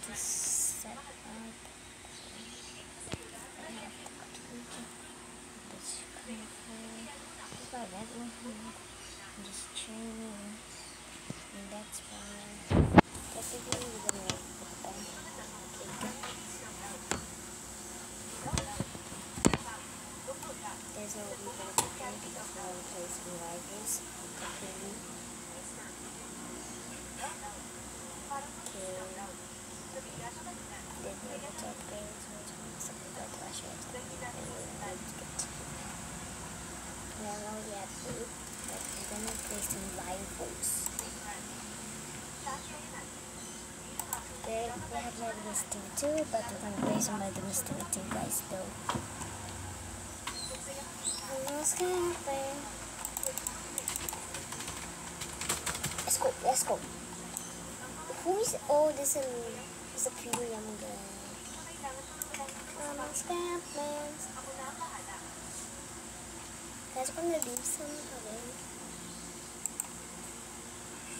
just set up. This kind of thing. About that one here. I'm just chilling. And that's why technically we're gonna make the cake. There's no we're gonna put them because we're gonna play some rivals. Okay. Then we're gonna talk grades, which means something like Clash Royale. And we're gonna get. Well, only at 8, but we're gonna play some rivals. They have Mega Mystery too, but we're gonna play some Mega Mystery too, guys, though. What's gonna happen? Let's go. Who is this is a premium girl? What's gonna happen? Guys, we're gonna leave some of it.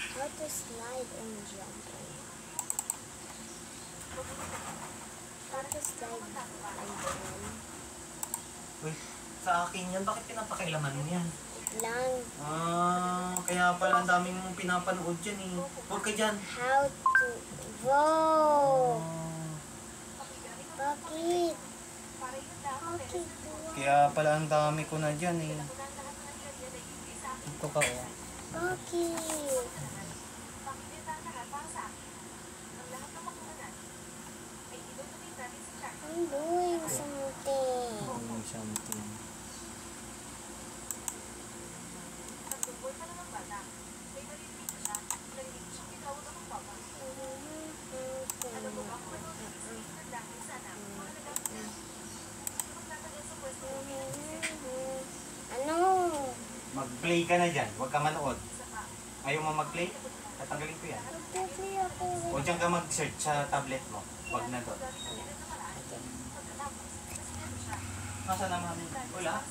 How to slide and jumping. How to slide and jump. Uy, sa akin yan, bakit pinapakailaman mo yan? Lang. Kaya pala ang daming mong pinapanood dyan eh. Huwag ka dyan. How to... Wow! Bakit? Bakit? Kaya pala ang dami ko na dyan eh. Ito ka oh. Bakit? I'm doing something. Doing something. Ano? Mag-play ka na dyan. Huwag ka manood. Ayaw mo mag-play? Tatanggalin ko yan. Mag-play ako. O dyan ka mag-search sa tablet mo. Huwag na doon. Nasaan naman? Wala.